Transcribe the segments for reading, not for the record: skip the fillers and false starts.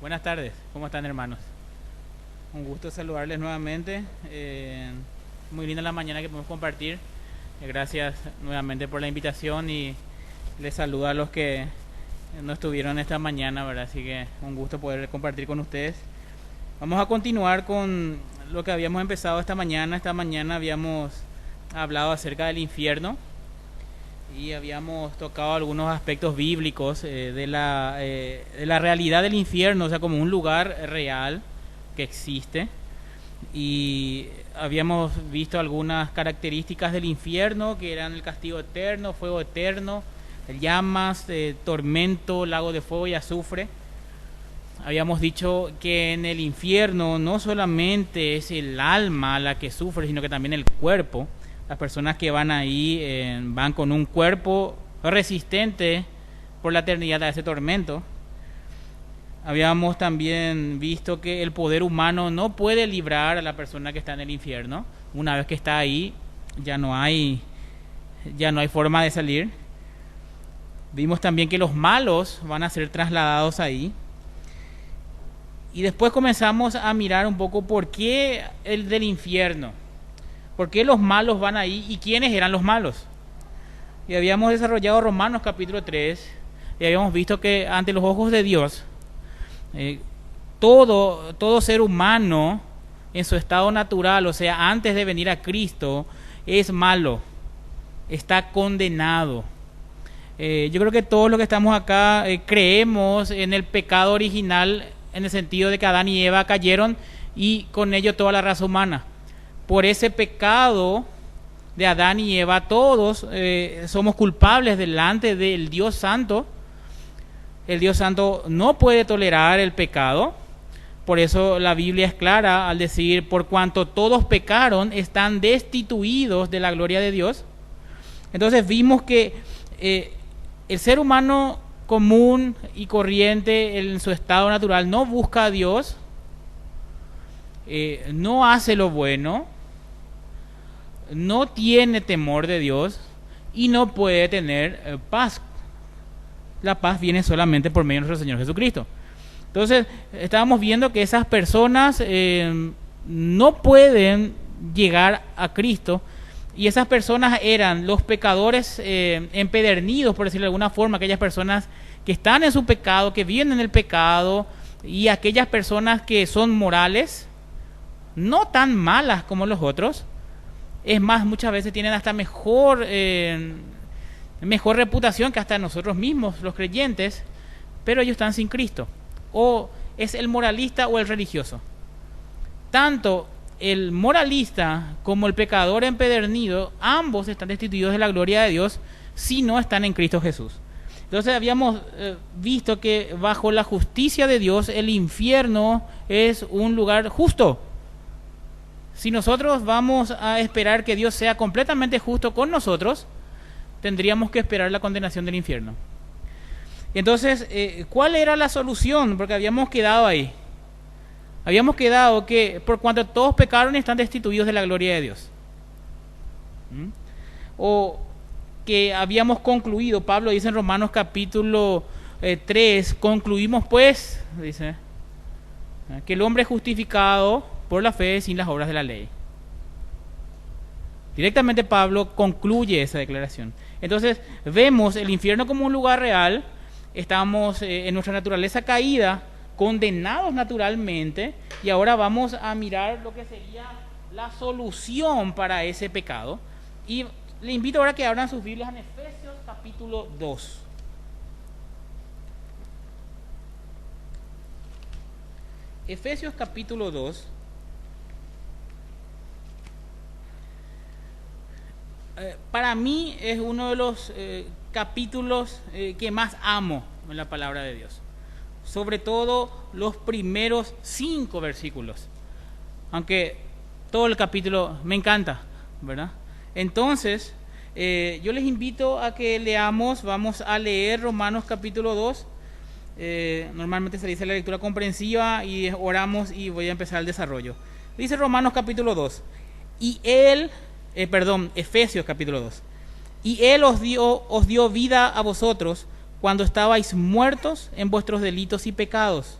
Buenas tardes, ¿cómo están, hermanos? Un gusto saludarles nuevamente. Muy linda la mañana que podemos compartir. Gracias nuevamente por la invitación y les saludo a los que no estuvieron esta mañana, ¿verdad? Así que un gusto poder compartir con ustedes. Vamos a continuar con lo que habíamos empezado esta mañana. Esta mañana habíamos hablado acerca del infierno y habíamos tocado algunos aspectos bíblicos de la realidad del infierno, o sea, como un lugar real que existe. Y habíamos visto algunas características del infierno, que eran el castigo eterno, fuego eterno, llamas, tormento, lago de fuego y azufre. Habíamos dicho que en el infierno no solamente es el alma la que sufre, sino que también el cuerpo. Las personas que van ahí van con un cuerpo resistente por la eternidad a ese tormento. Habíamos también visto que el poder humano no puede librar a la persona que está en el infierno. Una vez que está ahí, ya no hay forma de salir. Vimos también que los malos van a ser trasladados ahí. Y después comenzamos a mirar un poco por qué el del infierno. ¿Por qué los malos van ahí y quiénes eran los malos? Y habíamos desarrollado Romanos capítulo 3 y habíamos visto que ante los ojos de Dios, todo ser humano en su estado natural, o sea, antes de venir a Cristo, es malo, está condenado. Yo creo que todos los que estamos acá creemos en el pecado original, en el sentido de que Adán y Eva cayeron y con ello toda la raza humana. Por ese pecado de Adán y Eva, todos somos culpables delante del Dios Santo. El Dios Santo no puede tolerar el pecado. Por eso la Biblia es clara al decir, por cuanto todos pecaron, están destituidos de la gloria de Dios. Entonces vimos que el ser humano común y corriente en su estado natural no busca a Dios, no hace lo bueno, no tiene temor de Dios y no puede tener paz. La paz viene solamente por medio de nuestro Señor Jesucristo. Entonces, estábamos viendo que esas personas no pueden llegar a Cristo, y esas personas eran los pecadores empedernidos, por decirlo de alguna forma, aquellas personas que están en su pecado, que viven en el pecado, y aquellas personas que son morales, no tan malas como los otros. Es más, muchas veces tienen hasta mejor reputación que hasta nosotros mismos, los creyentes, pero ellos están sin Cristo. O es el moralista o el religioso. Tanto el moralista como el pecador empedernido, ambos están destituidos de la gloria de Dios si no están en Cristo Jesús. Entonces habíamos visto que bajo la justicia de Dios el infierno es un lugar justo. Si nosotros vamos a esperar que Dios sea completamente justo con nosotros, tendríamos que esperar la condenación del infierno. Entonces, ¿cuál era la solución? Porque habíamos quedado ahí. Habíamos quedado que por cuanto todos pecaron están destituidos de la gloria de Dios. O que habíamos concluido, Pablo dice en Romanos capítulo 3, concluimos pues, dice, que el hombre es justificado por la fe sin las obras de la ley. Directamente Pablo concluye esa declaración. Entonces vemos el infierno como un lugar real. Estamos en nuestra naturaleza caída, condenados naturalmente, y ahora vamos a mirar lo que sería la solución para ese pecado. Y le invito ahora a que abran sus Biblias en Efesios capítulo 2. Efesios capítulo 2. Para mí es uno de los capítulos que más amo en la palabra de Dios. Sobre todo los primeros 5 versículos. Aunque todo el capítulo me encanta, ¿verdad? Entonces, yo les invito a que leamos, vamos a leer Romanos capítulo 2. Normalmente se dice la lectura comprensiva y oramos y voy a empezar el desarrollo. Dice Romanos capítulo 2. Efesios capítulo 2. Y Él os dio vida a vosotros cuando estabais muertos en vuestros delitos y pecados,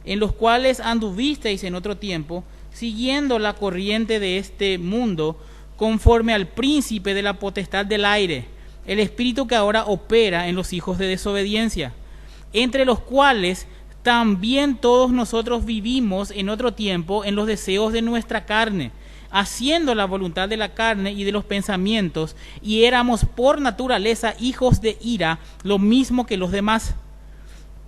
en los cuales anduvisteis en otro tiempo, siguiendo la corriente de este mundo, conforme al príncipe de la potestad del aire, el espíritu que ahora opera en los hijos de desobediencia, entre los cuales también todos nosotros vivimos en otro tiempo en los deseos de nuestra carne, haciendo la voluntad de la carne y de los pensamientos, y éramos por naturaleza hijos de ira, lo mismo que los demás.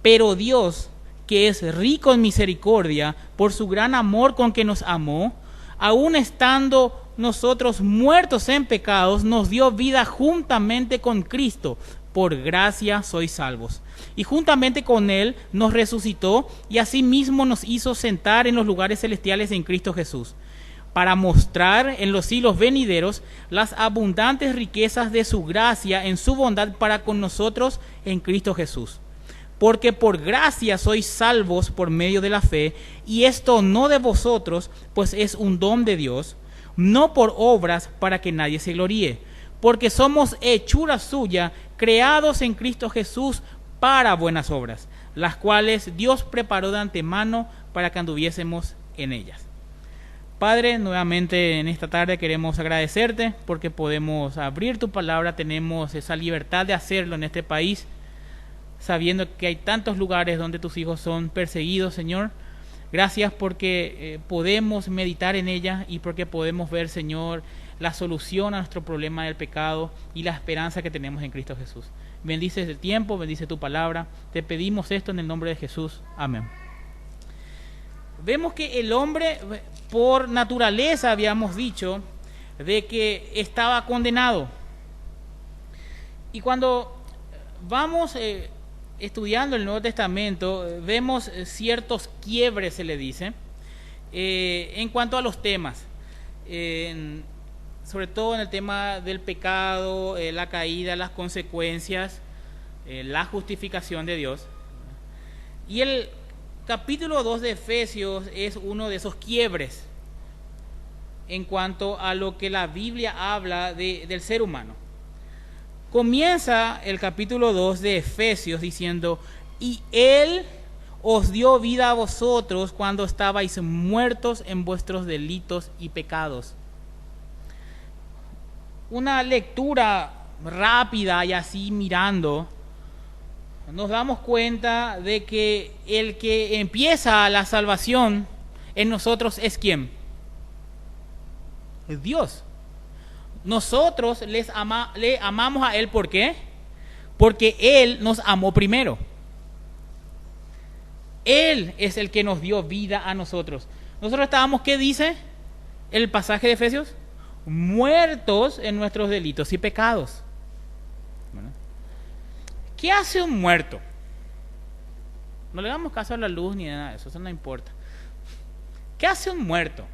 Pero Dios, que es rico en misericordia, por su gran amor con que nos amó, aun estando nosotros muertos en pecados, nos dio vida juntamente con Cristo. Por gracia sois salvos. Y juntamente con Él nos resucitó y asimismo nos hizo sentar en los lugares celestiales en Cristo Jesús, para mostrar en los siglos venideros las abundantes riquezas de su gracia en su bondad para con nosotros en Cristo Jesús. Porque por gracia sois salvos por medio de la fe, y esto no de vosotros, pues es un don de Dios, no por obras para que nadie se gloríe, porque somos hechura suya, creados en Cristo Jesús para buenas obras, las cuales Dios preparó de antemano para que anduviésemos en ellas. Padre, nuevamente en esta tarde queremos agradecerte porque podemos abrir tu palabra, tenemos esa libertad de hacerlo en este país, sabiendo que hay tantos lugares donde tus hijos son perseguidos, Señor. Gracias porque podemos meditar en ella y porque podemos ver, Señor, la solución a nuestro problema del pecado y la esperanza que tenemos en Cristo Jesús. Bendice el tiempo, bendice tu palabra. Te pedimos esto en el nombre de Jesús. Amén. Vemos que el hombre, por naturaleza, habíamos dicho, de que estaba condenado. Y cuando vamos estudiando el Nuevo Testamento, vemos ciertos quiebres, se le dice, en cuanto a los temas. Sobre todo en el tema del pecado, la caída, las consecuencias, la justificación de Dios. Y el capítulo 2 de Efesios es uno de esos quiebres en cuanto a lo que la Biblia habla del ser humano. Comienza el capítulo 2 de Efesios diciendo: y Él os dio vida a vosotros cuando estabais muertos en vuestros delitos y pecados. Una lectura rápida y así mirando, nos damos cuenta de que el que empieza la salvación en nosotros es ¿quién? Es Dios. Nosotros le amamos a Él, ¿por qué? Porque Él nos amó primero. Él es el que nos dio vida a nosotros. Nosotros estábamos, ¿qué dice el pasaje de Efesios? Muertos en nuestros delitos y pecados. ¿Bueno? ¿Qué hace un muerto? No le damos caso a la luz ni nada de eso, eso no importa. ¿Qué hace un muerto?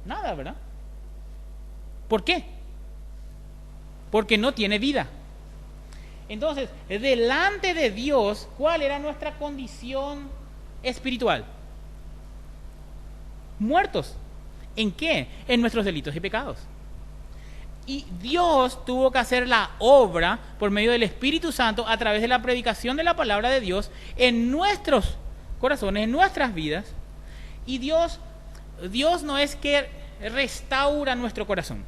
Nada, ¿verdad? ¿Por qué? Porque no tiene vida. Entonces, delante de Dios, ¿cuál era nuestra condición espiritual? Muertos. ¿En qué? En nuestros delitos y pecados. Y Dios tuvo que hacer la obra por medio del Espíritu Santo a través de la predicación de la palabra de Dios en nuestros corazones, en nuestras vidas. Y Dios no es que restaura nuestro corazón.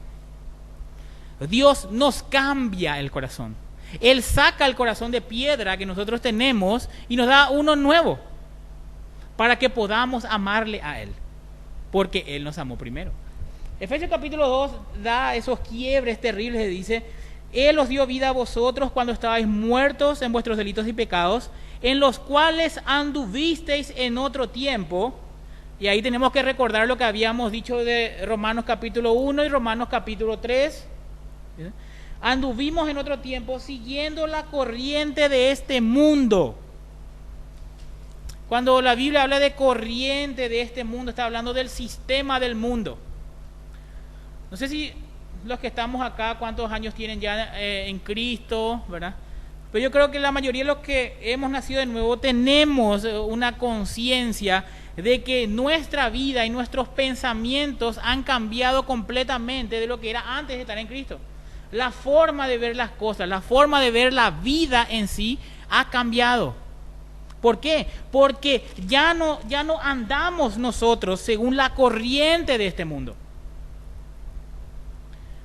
Dios nos cambia el corazón. Él saca el corazón de piedra que nosotros tenemos y nos da uno nuevo para que podamos amarle a Él, porque Él nos amó primero. Efesios capítulo 2 da esos quiebres terribles y dice: Él os dio vida a vosotros cuando estabais muertos en vuestros delitos y pecados, en los cuales anduvisteis en otro tiempo. Y ahí tenemos que recordar lo que habíamos dicho de Romanos capítulo 1 y Romanos capítulo 3. ¿Sí? Anduvimos en otro tiempo siguiendo la corriente de este mundo. Cuando la Biblia habla de corriente de este mundo, está hablando del sistema del mundo. No sé si los que estamos acá, cuántos años tienen ya en Cristo, ¿verdad? Pero yo creo que la mayoría de los que hemos nacido de nuevo tenemos una conciencia de que nuestra vida y nuestros pensamientos han cambiado completamente de lo que era antes de estar en Cristo. La forma de ver las cosas, la forma de ver la vida en sí ha cambiado. ¿Por qué? Porque ya no andamos nosotros según la corriente de este mundo.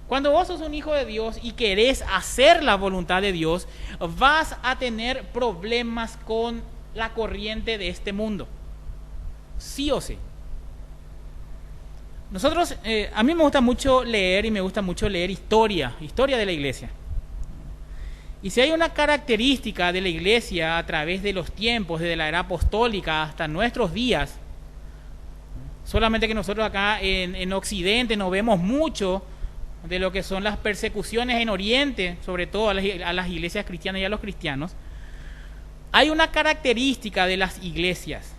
Cuando vos sos un hijo de Dios y querés hacer la voluntad de Dios, vas a tener problemas con la corriente de este mundo. Sí o sí. Nosotros, a mí me gusta mucho leer y me gusta mucho leer historia de la iglesia. Y si hay una característica de la iglesia a través de los tiempos, desde la era apostólica hasta nuestros días, solamente que nosotros acá en Occidente no vemos mucho de lo que son las persecuciones en Oriente, sobre todo a las iglesias cristianas y a los cristianos. Hay una característica de las iglesias,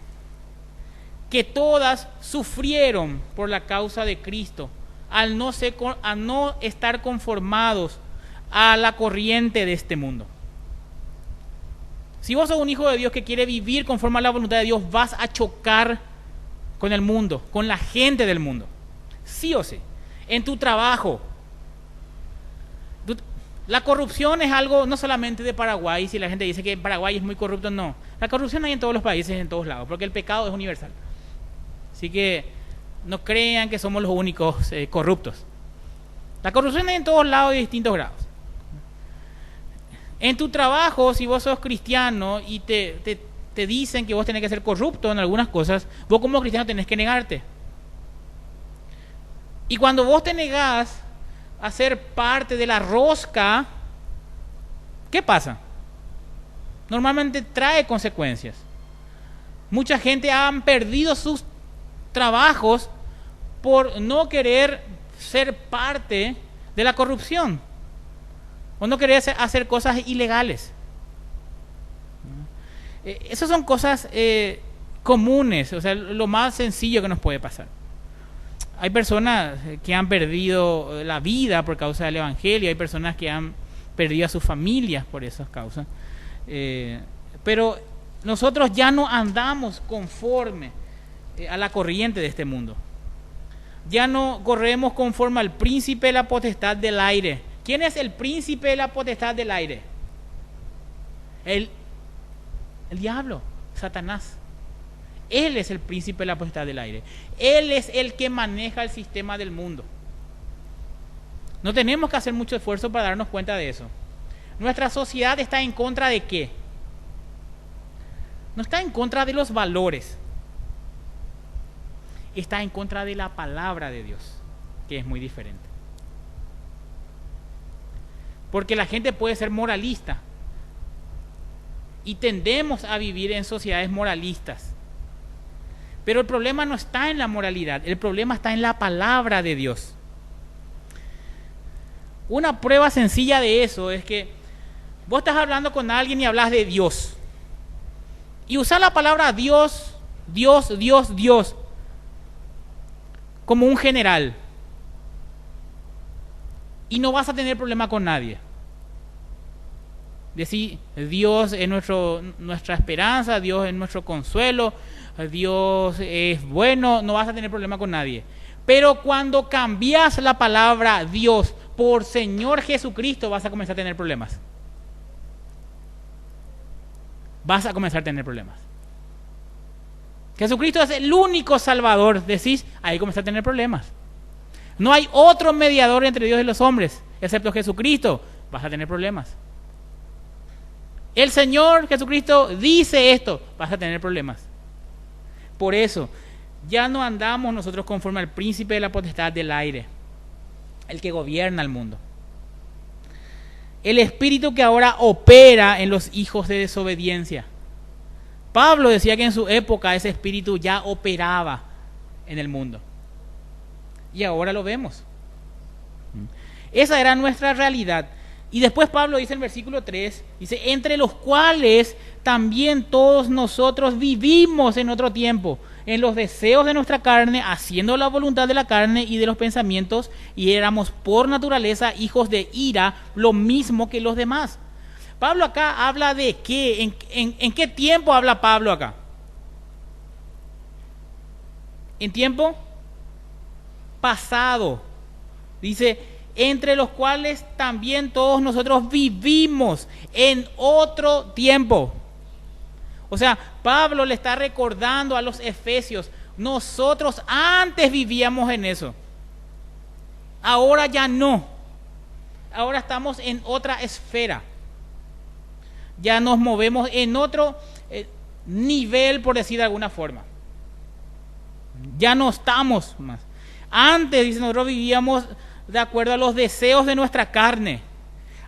que todas sufrieron por la causa de Cristo, al no estar conformados a la corriente de este mundo. Si vos sos un hijo de Dios que quiere vivir conforme a la voluntad de Dios, vas a chocar con el mundo, con la gente del mundo, sí o sí. En tu trabajo, la corrupción es algo no solamente de Paraguay. Si la gente dice que Paraguay es muy corrupto, no. La corrupción hay en todos los países, en todos lados, porque el pecado es universal. Así que no crean que somos los únicos corruptos. La corrupción hay en todos lados y de distintos grados. En tu trabajo, si vos sos cristiano y te dicen que vos tenés que ser corrupto en algunas cosas, vos como cristiano tenés que negarte. Y cuando vos te negás a ser parte de la rosca, ¿qué pasa? Normalmente trae consecuencias. Mucha gente han perdido sus trabajos por no querer ser parte de la corrupción o no querer hacer cosas ilegales. Esas son cosas comunes, o sea, lo más sencillo que nos puede pasar. Hay personas que han perdido la vida por causa del evangelio, hay personas que han perdido a sus familias por esas causas, pero nosotros ya no andamos conforme a la corriente de este mundo. Ya no corremos conforme al príncipe de la potestad del aire. ¿Quién es el príncipe de la potestad del aire? El diablo, Satanás. Él es el príncipe de la potestad del aire. Él es el que maneja el sistema del mundo. No tenemos que hacer mucho esfuerzo para darnos cuenta de eso. Nuestra sociedad está en contra de ¿qué? No está en contra de los valores. Está en contra de la palabra de Dios, que es muy diferente. Porque la gente puede ser moralista y tendemos a vivir en sociedades moralistas. Pero el problema no está en la moralidad, el problema está en la palabra de Dios. Una prueba sencilla de eso es que vos estás hablando con alguien y hablas de Dios. Y usar la palabra Dios, Dios, Dios, Dios, como un general. Y no vas a tener problema con nadie. Decir Dios es nuestra esperanza, Dios es nuestro consuelo, Dios es bueno, no vas a tener problema con nadie. Pero cuando cambias la palabra Dios por Señor Jesucristo, vas a comenzar a tener problemas. Vas a comenzar a tener problemas. Jesucristo es el único Salvador, decís, ahí comienza a tener problemas. No hay otro mediador entre Dios y los hombres, excepto Jesucristo, vas a tener problemas. El Señor Jesucristo dice esto, vas a tener problemas. Por eso, ya no andamos nosotros conforme al príncipe de la potestad del aire, el que gobierna el mundo. El espíritu que ahora opera en los hijos de desobediencia. Pablo decía que en su época ese espíritu ya operaba en el mundo. Y ahora lo vemos. Esa era nuestra realidad. Y después Pablo dice en el versículo 3, dice, entre los cuales también todos nosotros vivimos en otro tiempo, en los deseos de nuestra carne, haciendo la voluntad de la carne y de los pensamientos, y éramos por naturaleza hijos de ira, lo mismo que los demás. Pablo acá habla de qué, ¿en qué tiempo habla Pablo acá? En tiempo pasado. Dice, entre los cuales también todos nosotros vivimos en otro tiempo. O sea, Pablo le está recordando a los efesios, nosotros antes vivíamos en eso. Ahora ya no. Ahora estamos en otra esfera. Ya nos movemos en otro nivel, por decir de alguna forma. Ya no estamos más. Antes, dice, nosotros vivíamos de acuerdo a los deseos de nuestra carne,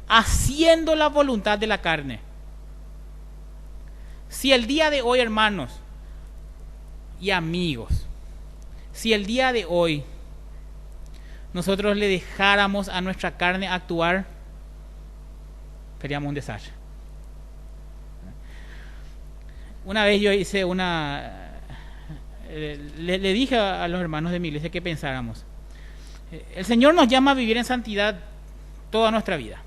haciendo la voluntad de la carne. Si el día de hoy, hermanos y amigos, si el día de hoy nosotros le dejáramos a nuestra carne actuar, seríamos un desastre. Una vez yo hice le dije a los hermanos de mi iglesia que pensáramos. El Señor nos llama a vivir en santidad toda nuestra vida.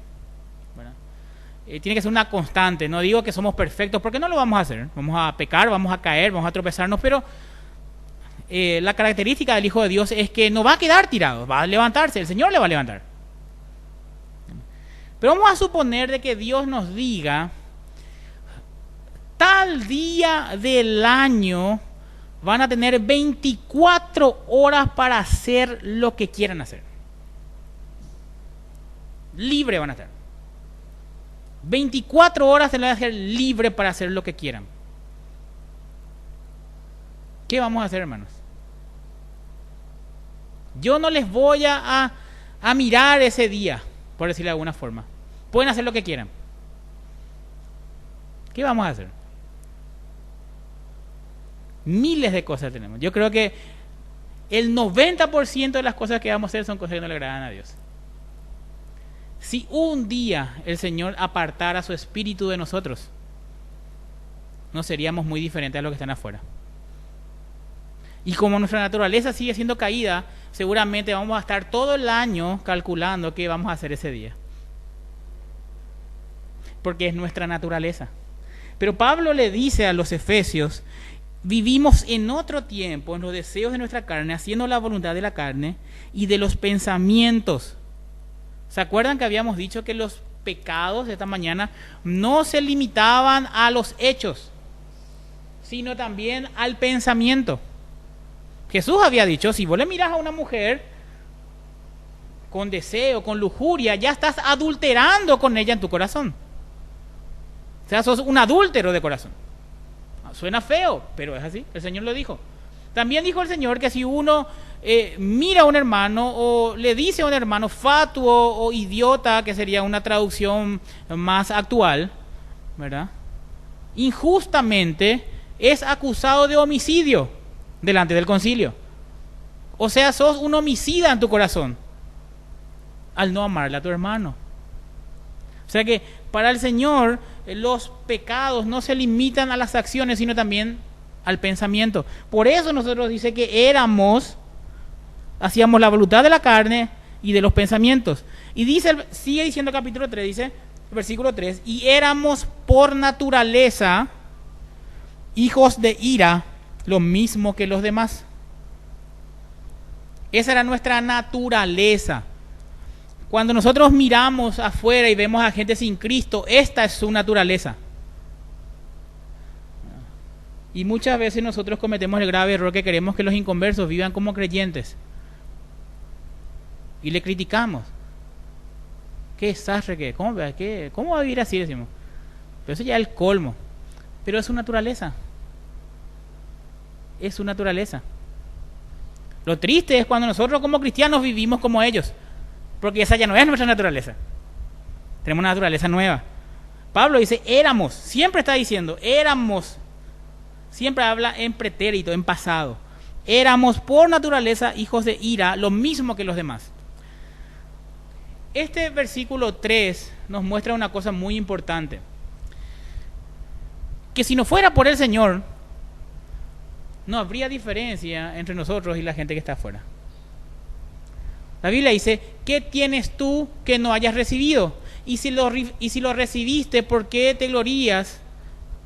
Tiene que ser una constante. No digo que somos perfectos, porque no lo vamos a hacer. Vamos a pecar, vamos a caer, vamos a tropezarnos, pero la característica del Hijo de Dios es que no va a quedar tirado, va a levantarse, el Señor le va a levantar. Pero vamos a suponer de que Dios nos diga, tal día del año van a tener 24 horas para hacer lo que quieran hacer. Libre van a estar. 24 horas se les va a dejar libre para hacer lo que quieran. ¿Qué vamos a hacer, hermanos? Yo no les voy a mirar ese día, por decirlo de alguna forma. Pueden hacer lo que quieran. ¿Qué vamos a hacer? Miles de cosas tenemos. Yo creo que el 90% de las cosas que vamos a hacer son cosas que no le agradan a Dios. Si un día el Señor apartara su espíritu de nosotros, no seríamos muy diferentes a los que están afuera. Y como nuestra naturaleza sigue siendo caída, seguramente vamos a estar todo el año calculando qué vamos a hacer ese día. Porque es nuestra naturaleza. Pero Pablo le dice a los efesios, vivimos en otro tiempo, en los deseos de nuestra carne, haciendo la voluntad de la carne y de los pensamientos. ¿Se acuerdan que habíamos dicho que los pecados de esta mañana no se limitaban a los hechos, sino también al pensamiento? Jesús había dicho, si vos le mirás a una mujer con deseo, con lujuria, ya estás adulterando con ella en tu corazón. O sea, sos un adúltero de corazón. Suena feo, pero es así, el Señor lo dijo. También dijo el Señor que si uno mira a un hermano o le dice a un hermano fatuo o idiota, que sería una traducción más actual, ¿verdad? Injustamente es acusado de homicidio delante del concilio. O sea, sos un homicida en tu corazón al no amarle a tu hermano. O sea que para el Señor los pecados no se limitan a las acciones, sino también al pensamiento. Por eso nosotros dice que hacíamos la voluntad de la carne y de los pensamientos. Y dice, sigue diciendo capítulo 3, dice, versículo 3, y éramos por naturaleza hijos de ira, lo mismo que los demás. Esa era nuestra naturaleza. Cuando nosotros miramos afuera y vemos a gente sin Cristo, esta es su naturaleza. Y muchas veces nosotros cometemos el grave error que queremos que los inconversos vivan como creyentes. Y le criticamos. ¿Qué desastre que? ¿Cómo va a vivir así? Decimos. Pero eso ya es el colmo. Pero es su naturaleza. Es su naturaleza. Lo triste es cuando nosotros como cristianos vivimos como ellos. Porque esa ya no es nuestra naturaleza. Tenemos una naturaleza nueva. Pablo dice, éramos. Siempre está diciendo, éramos. Siempre habla en pretérito, en pasado. Éramos por naturaleza hijos de ira, lo mismo que los demás. Este versículo 3 nos muestra una cosa muy importante. Que si no fuera por el Señor, no habría diferencia entre nosotros y la gente que está afuera. La Biblia dice, ¿qué tienes tú que no hayas recibido? Y si lo recibiste, ¿por qué te glorías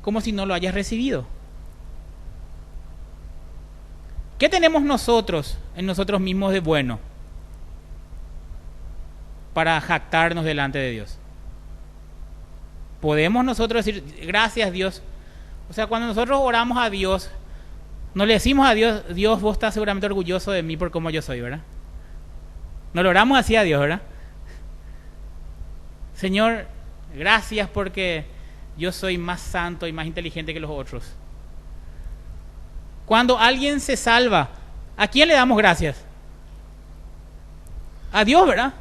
como si no lo hayas recibido? ¿Qué tenemos nosotros en nosotros mismos de bueno? para jactarnos delante de Dios. Podemos nosotros decir, gracias Dios. O sea, cuando nosotros oramos a Dios, no le decimos a Dios, Dios, vos estás seguramente orgulloso de mí por cómo yo soy, ¿verdad? No lo oramos así a Dios, ¿verdad? Señor, gracias porque yo soy más santo y más inteligente que los otros. Cuando alguien se salva, ¿a quién le damos gracias? A Dios, ¿verdad?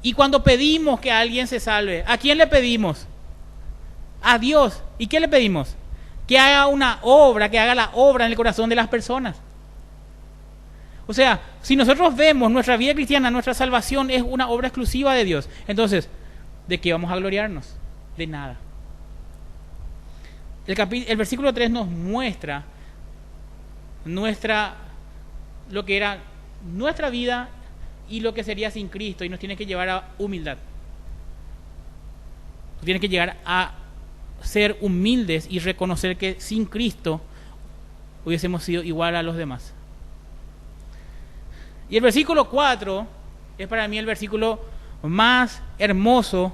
Y cuando pedimos que alguien se salve, ¿a quién le pedimos? A Dios. ¿Y qué le pedimos? Que haga una obra, que haga la obra en el corazón de las personas. O sea, si nosotros vemos nuestra vida cristiana, nuestra salvación es una obra exclusiva de Dios, entonces, ¿de qué vamos a gloriarnos? De nada. El versículo 3 nos muestra lo que era nuestra vida y lo que sería sin Cristo, y nos tiene que llevar a humildad. Nos tiene que llegar a ser humildes y reconocer que sin Cristo hubiésemos sido igual a los demás. Y el versículo 4 es para mí el versículo más hermoso,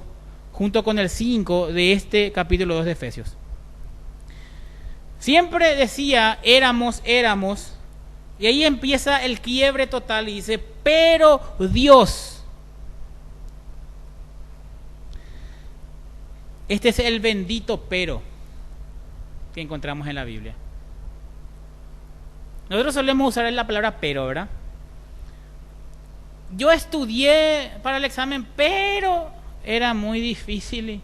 junto con el 5 de este capítulo 2 de Efesios. Siempre decía, éramos, y ahí empieza el quiebre total y dice, pero Dios. Este es el bendito pero que encontramos en la Biblia. Nosotros solemos usar la palabra pero, ¿verdad? Yo estudié para el examen, pero era muy difícil.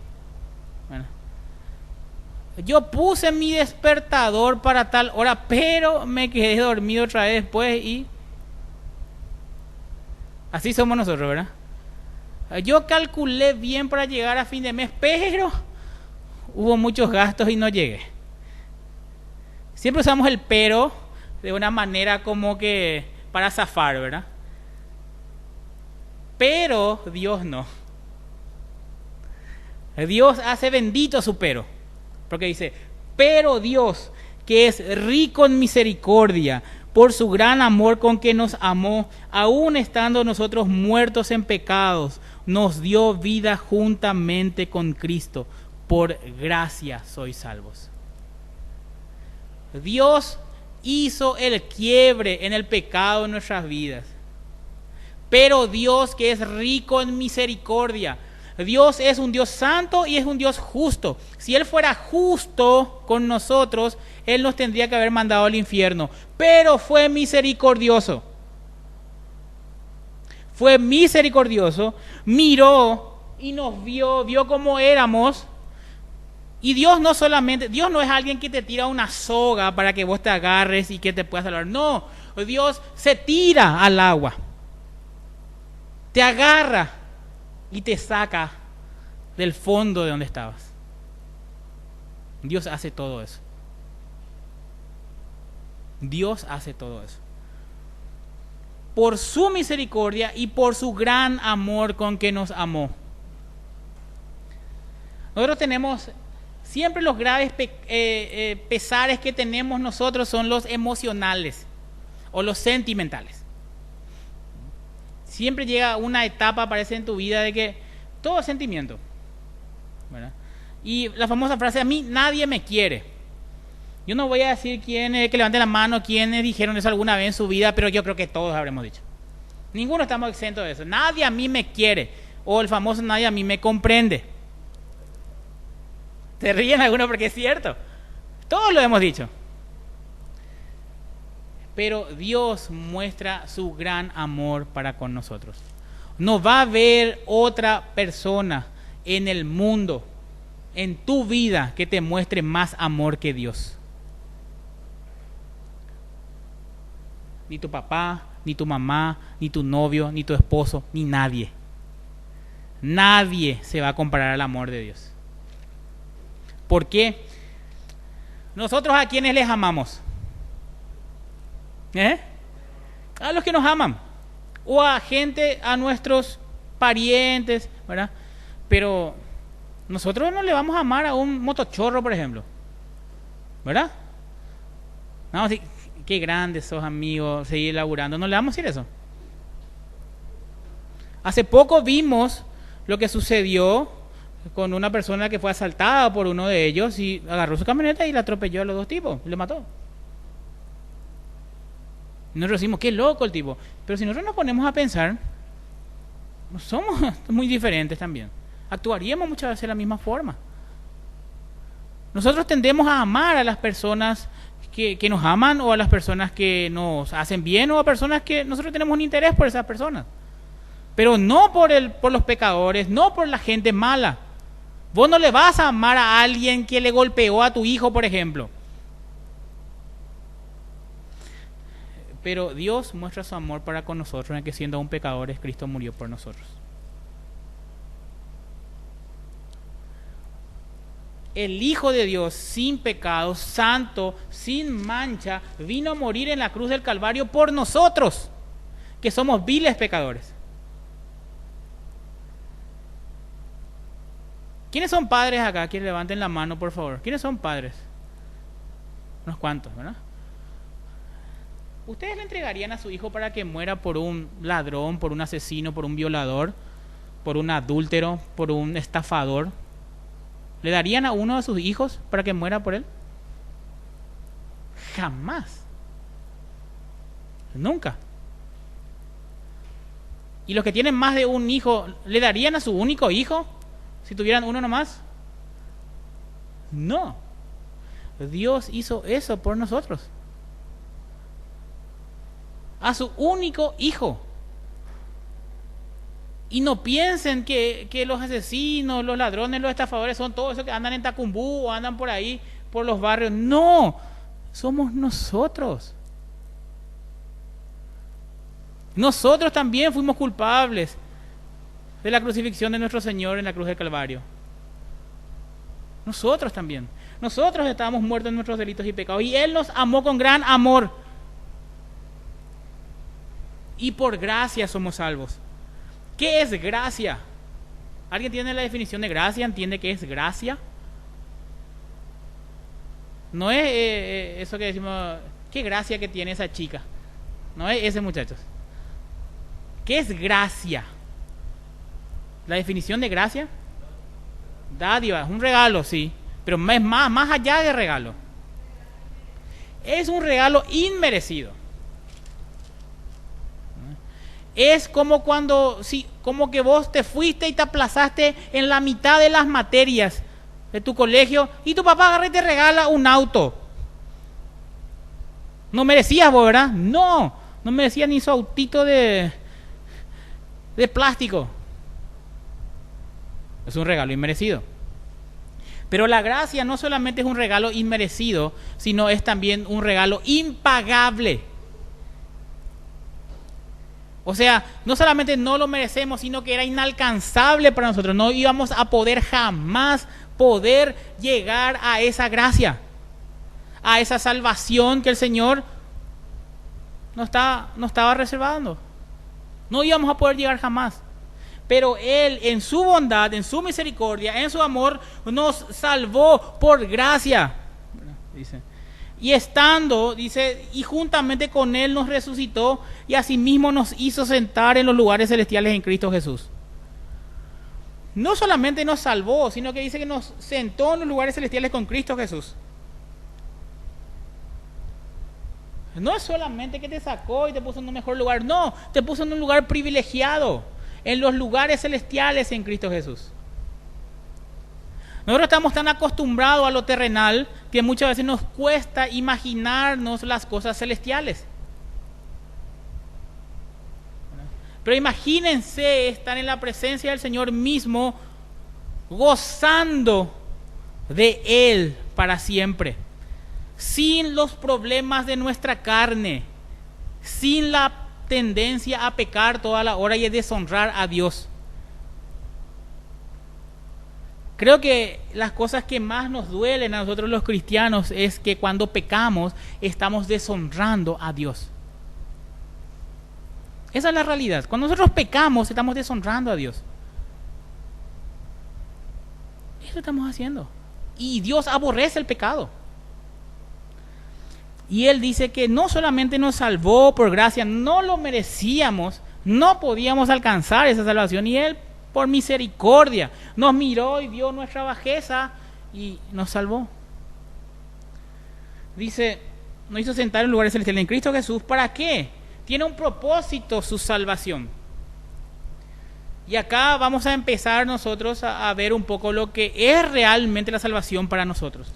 Bueno, yo puse mi despertador para tal hora, pero me quedé dormido otra vez después y... Así somos nosotros, ¿verdad? Yo calculé bien para llegar a fin de mes, pero hubo muchos gastos y no llegué. Siempre usamos el pero de una manera como que para zafar, ¿verdad? Pero Dios no. Dios hace bendito su pero. Porque dice, pero Dios, que es rico en misericordia, por su gran amor con que nos amó, aun estando nosotros muertos en pecados, nos dio vida juntamente con Cristo. Por gracia sois salvos. Dios hizo el quiebre en el pecado en nuestras vidas. Pero Dios, que es rico en misericordia, Dios es un Dios santo y es un Dios justo. Si Él fuera justo con nosotros, Él nos tendría que haber mandado al infierno. Pero fue misericordioso. Fue misericordioso, miró y nos vio cómo éramos. Y Dios no es alguien que te tira una soga para que vos te agarres y que te puedas salvar. No, Dios se tira al agua, te agarra y te saca del fondo de donde estabas. Dios hace todo eso. Dios hace todo eso. Por su misericordia y por su gran amor con que nos amó. Nosotros tenemos, siempre los graves pesares que tenemos nosotros son los emocionales o los sentimentales. Siempre llega una etapa, parece en tu vida, de que todo es sentimiento, ¿verdad? Y la famosa frase, a mí nadie me quiere. Yo no voy a decir quiénes, que levanten la mano, quiénes dijeron eso alguna vez en su vida, pero yo creo que todos habremos dicho. Ninguno estamos exentos de eso. Nadie a mí me quiere. O el famoso nadie a mí me comprende. Se ríen algunos porque es cierto. Todos lo hemos dicho. Pero Dios muestra su gran amor para con nosotros. No va a haber otra persona en el mundo, en tu vida, que te muestre más amor que Dios. Ni tu papá, ni tu mamá, ni tu novio, ni tu esposo, ni nadie. Nadie se va a comparar al amor de Dios. ¿Por qué? Nosotros a quienes les amamos. A los que nos aman. O a gente, a nuestros parientes, ¿verdad? Pero nosotros no le vamos a amar a un motochorro, por ejemplo. ¿Verdad? Vamos a decir, qué grandes sos, amigos, seguir laburando. No le vamos a decir eso. Hace poco vimos lo que sucedió con una persona que fue asaltada por uno de ellos y agarró su camioneta y la atropelló a los dos tipos, y le mató. Nosotros decimos, qué loco el tipo. Pero si nosotros nos ponemos a pensar, somos muy diferentes también. Actuaríamos muchas veces de la misma forma. Nosotros tendemos a amar a las personas que nos aman, o a las personas que nos hacen bien, o a personas que nosotros tenemos un interés por esas personas. Pero no por los pecadores, no por la gente mala. Vos no le vas a amar a alguien que le golpeó a tu hijo, por ejemplo. Pero Dios muestra su amor para con nosotros, en que siendo aún pecadores, Cristo murió por nosotros. El Hijo de Dios, sin pecado, santo, sin mancha, vino a morir en la cruz del Calvario por nosotros, que somos viles pecadores. ¿Quiénes son padres acá? Que levanten la mano, por favor. ¿Quiénes son padres? Unos cuantos, ¿verdad? ¿Ustedes le entregarían a su hijo para que muera por un ladrón, por un asesino, por un violador, por un adúltero, por un estafador? ¿Le darían a uno de sus hijos para que muera por él? Jamás. Nunca. ¿Y los que tienen más de un hijo, le darían a su único hijo si tuvieran uno nomás? No. Dios hizo eso por nosotros. A su único hijo. Y no piensen que los asesinos, los ladrones, los estafadores son todos esos que andan en Tacumbú o andan por ahí, por los barrios. No, somos nosotros. Nosotros también fuimos culpables de la crucifixión de nuestro Señor en la cruz del Calvario. Nosotros también. Nosotros estábamos muertos en nuestros delitos y pecados, y Él nos amó con gran amor. Y por gracia somos salvos. ¿Qué es gracia? ¿Alguien tiene la definición de gracia? ¿Entiende qué es gracia? No es eso que decimos, qué gracia que tiene esa chica. No es ese, muchachos. ¿Qué es gracia? La definición de gracia: dádiva, es un regalo, sí, pero es más allá de regalo. Es un regalo inmerecido. Es como cuando, como que vos te fuiste y te aplazaste en la mitad de las materias de tu colegio y tu papá agarra y te regala un auto. No merecías vos, ¿verdad? No merecías ni su autito de plástico. Es un regalo inmerecido. Pero la gracia no solamente es un regalo inmerecido, sino es también un regalo impagable. O sea, no solamente no lo merecemos, sino que era inalcanzable para nosotros. No íbamos a poder jamás llegar a esa gracia, a esa salvación que el Señor nos estaba reservando. No íbamos a poder llegar jamás. Pero Él, en su bondad, en su misericordia, en su amor, nos salvó por gracia. Dice. Y estando, dice, y juntamente con Él nos resucitó y asimismo nos hizo sentar en los lugares celestiales en Cristo Jesús. No solamente nos salvó, sino que dice que nos sentó en los lugares celestiales con Cristo Jesús. No es solamente que te sacó y te puso en un mejor lugar, no, te puso en un lugar privilegiado, en los lugares celestiales en Cristo Jesús. Nosotros estamos tan acostumbrados a lo terrenal que muchas veces nos cuesta imaginarnos las cosas celestiales. Pero imagínense estar en la presencia del Señor mismo, gozando de Él para siempre, sin los problemas de nuestra carne, sin la tendencia a pecar toda la hora y a deshonrar a Dios. Creo que las cosas que más nos duelen a nosotros los cristianos es que cuando pecamos estamos deshonrando a Dios. Esa es la realidad. Cuando nosotros pecamos estamos deshonrando a Dios. Eso estamos haciendo. Y Dios aborrece el pecado. Y Él dice que no solamente nos salvó por gracia, no lo merecíamos, No podíamos alcanzar esa salvación y Él, por misericordia, nos miró y vio nuestra bajeza y nos salvó. Dice, nos hizo sentar en lugares celestiales en Cristo Jesús. ¿Para qué? Tiene un propósito su salvación. Y acá vamos a empezar nosotros a ver un poco lo que es realmente la salvación para nosotros.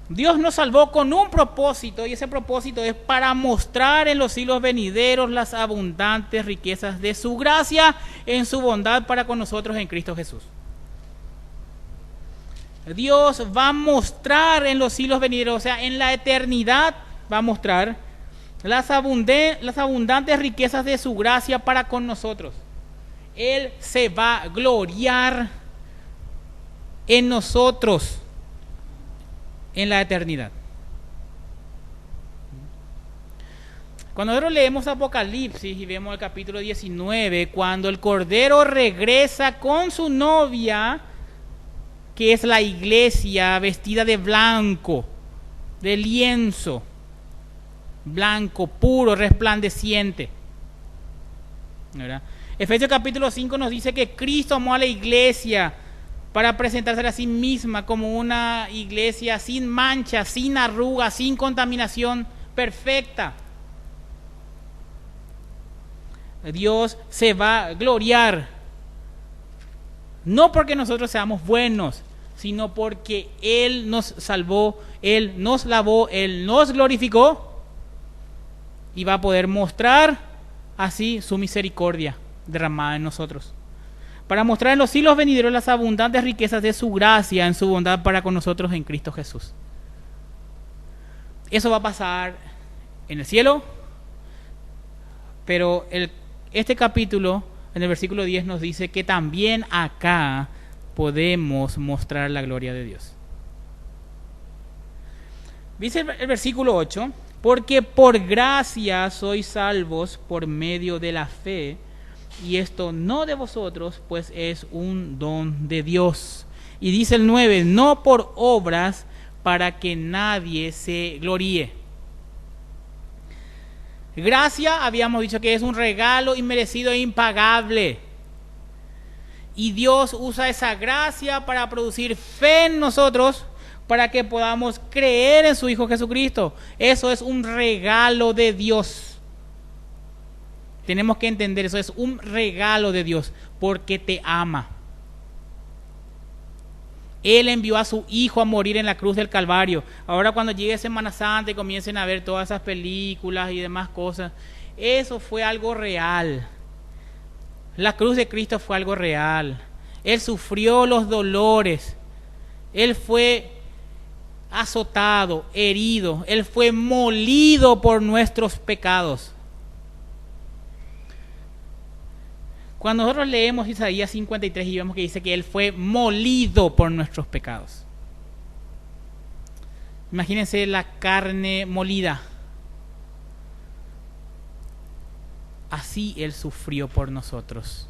Dios nos salvó con un propósito, y ese propósito es para mostrar en los siglos venideros las abundantes riquezas de su gracia en su bondad para con nosotros en Cristo Jesús. Dios va a mostrar en los siglos venideros, o sea, en la eternidad va a mostrar las abundantes riquezas de su gracia para con nosotros. Él se va a gloriar en nosotros en la eternidad. Cuando nosotros leemos Apocalipsis y vemos el capítulo 19, cuando el Cordero regresa con su novia, que es la iglesia, vestida de blanco, de lienzo, blanco, puro, resplandeciente, ¿verdad? Efesios capítulo 5 nos dice que Cristo amó a la iglesia para presentársela a sí misma como una iglesia sin mancha, sin arruga, sin contaminación, perfecta. Dios se va a gloriar, no porque nosotros seamos buenos, sino porque Él nos salvó, Él nos lavó, Él nos glorificó y va a poder mostrar así su misericordia derramada en nosotros, para mostrar en los siglos venideros las abundantes riquezas de su gracia en su bondad para con nosotros en Cristo Jesús. Eso va a pasar en el cielo, pero este capítulo, en el versículo 10, nos dice que también acá podemos mostrar la gloria de Dios. Dice el versículo 8, porque por gracia sois salvos por medio de la fe, y esto no de vosotros, pues es un don de Dios. Y dice el 9, no por obras, para que nadie se gloríe. Gracia, habíamos dicho que es un regalo inmerecido e impagable. Y Dios usa esa gracia para producir fe en nosotros, para que podamos creer en su Hijo Jesucristo. Eso es un regalo de Dios. Tenemos que entender, eso es un regalo de Dios, porque te ama. Él envió a su Hijo a morir en la cruz del Calvario. Ahora cuando llegue Semana Santa y comiencen a ver todas esas películas y demás cosas, eso fue algo real. La cruz de Cristo fue algo real. Él sufrió los dolores. Él fue azotado, herido. Él fue molido por nuestros pecados. Cuando nosotros leemos Isaías 53 y vemos que dice que Él fue molido por nuestros pecados. Imagínense la carne molida. Así Él sufrió por nosotros,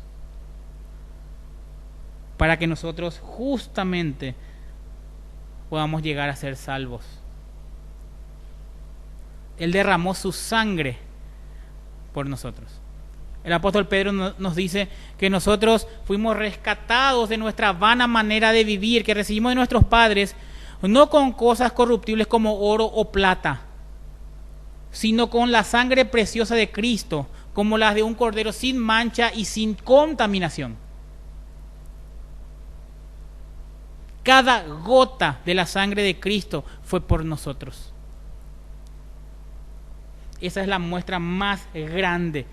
para que nosotros justamente podamos llegar a ser salvos. Él derramó su sangre por nosotros. El apóstol Pedro nos dice que nosotros fuimos rescatados de nuestra vana manera de vivir, que recibimos de nuestros padres, no con cosas corruptibles como oro o plata, sino con la sangre preciosa de Cristo, como la de un cordero sin mancha y sin contaminación. Cada gota de la sangre de Cristo fue por nosotros. Esa es la muestra más grande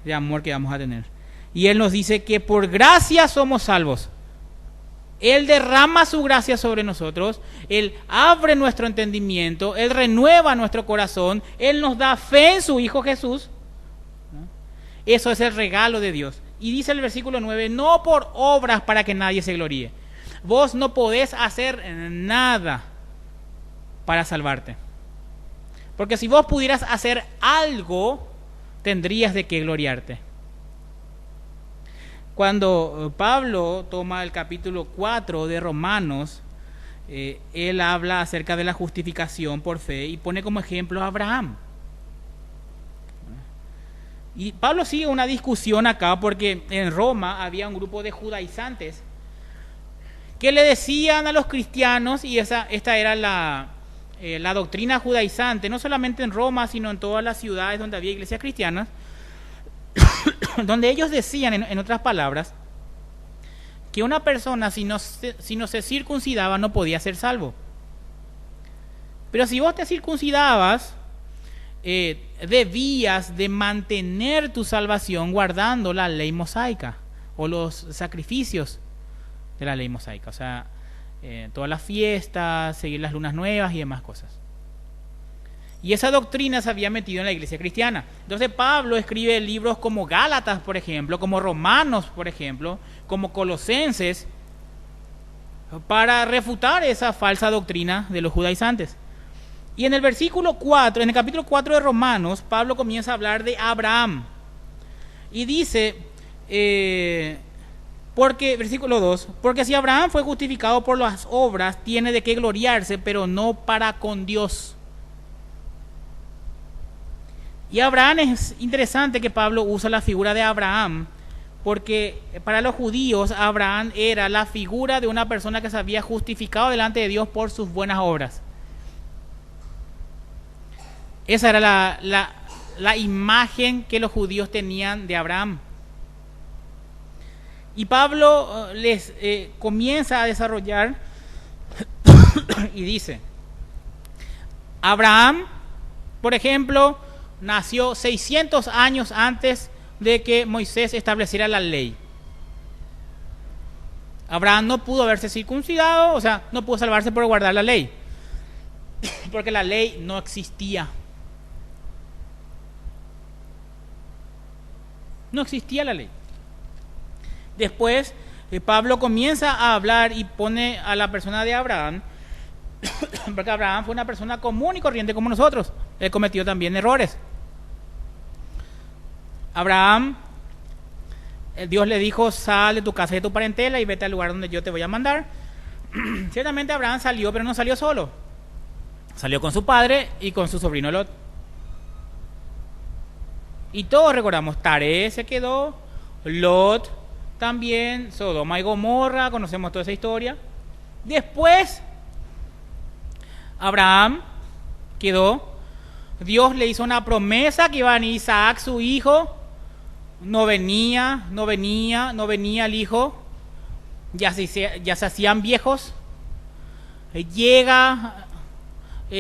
de amor que vamos a tener. Y Él nos dice que por gracia somos salvos. Él derrama su gracia sobre nosotros, Él abre nuestro entendimiento, Él renueva nuestro corazón, Él nos da fe en su Hijo Jesús. Eso es el regalo de Dios. Y dice el versículo 9, no por obras para que nadie se gloríe. Vos no podés hacer nada para salvarte. Porque si vos pudieras hacer algo, tendrías de qué gloriarte. Cuando Pablo toma el capítulo 4 de Romanos, él habla acerca de la justificación por fe y pone como ejemplo a Abraham. Y Pablo sigue una discusión acá porque en Roma había un grupo de judaizantes que le decían a los cristianos, y esta era la doctrina judaizante, no solamente en Roma, sino en todas las ciudades donde había iglesias cristianas, donde ellos decían, en otras palabras, que una persona si no se circuncidaba no podía ser salvo. Pero si vos te circuncidabas, debías de mantener tu salvación guardando la ley mosaica o los sacrificios de la ley mosaica, o sea, todas las fiestas, seguir las lunas nuevas y demás cosas. Y esa doctrina se había metido en la iglesia cristiana. Entonces Pablo escribe libros como Gálatas, por ejemplo, como Romanos, por ejemplo, como Colosenses, para refutar esa falsa doctrina de los judaizantes. Y en el versículo 4, en el capítulo 4 de Romanos, Pablo comienza a hablar de Abraham. Y dice, versículo 2, porque si Abraham fue justificado por las obras, tiene de qué gloriarse, pero no para con Dios. Y Abraham, es interesante que Pablo usa la figura de Abraham, porque para los judíos Abraham era la figura de una persona que se había justificado delante de Dios por sus buenas obras. Esa era la imagen que los judíos tenían de Abraham. Y Pablo les comienza a desarrollar y dice, Abraham, por ejemplo, nació 600 años antes de que Moisés estableciera la ley. Abraham no pudo haberse circuncidado, o sea, no pudo salvarse por guardar la ley, porque la ley no existía. No existía la ley. Después, Pablo comienza a hablar y pone a la persona de Abraham, porque Abraham fue una persona común y corriente como nosotros. Él cometió también errores. Abraham, Dios le dijo, sal de tu casa y de tu parentela y vete al lugar donde yo te voy a mandar. Ciertamente Abraham salió, pero no salió solo. Salió con su padre y con su sobrino Lot. Y todos recordamos, Taré se quedó, Lot también, Sodoma y Gomorra, conocemos toda esa historia. Después, Abraham quedó, Dios le hizo una promesa que iba a venir Isaac, su hijo. No venía el hijo, ya se hacían viejos. Llega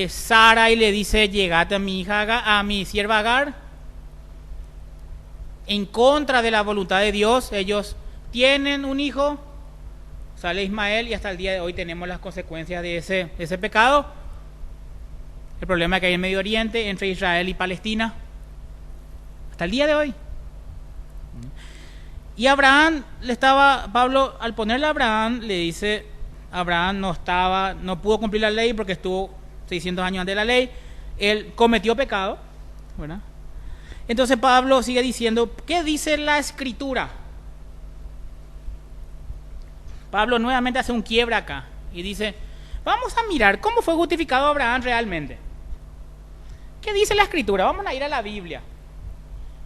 Sara y le dice, llegate a mi hija, a mi sierva Agar. En contra de la voluntad de Dios, ellos tienen un hijo, sale Ismael, y hasta el día de hoy tenemos las consecuencias de ese pecado. El problema que hay en Medio Oriente entre Israel y Palestina hasta el día de hoy. Y Abraham Pablo al ponerle a Abraham le dice, Abraham no pudo cumplir la ley porque estuvo 600 años antes de la ley, él cometió pecado, ¿verdad? Entonces Pablo sigue diciendo, ¿qué dice la Escritura? Pablo nuevamente hace un quiebre acá y dice, vamos a mirar cómo fue justificado Abraham realmente. ¿Qué dice la Escritura? Vamos a ir a la Biblia.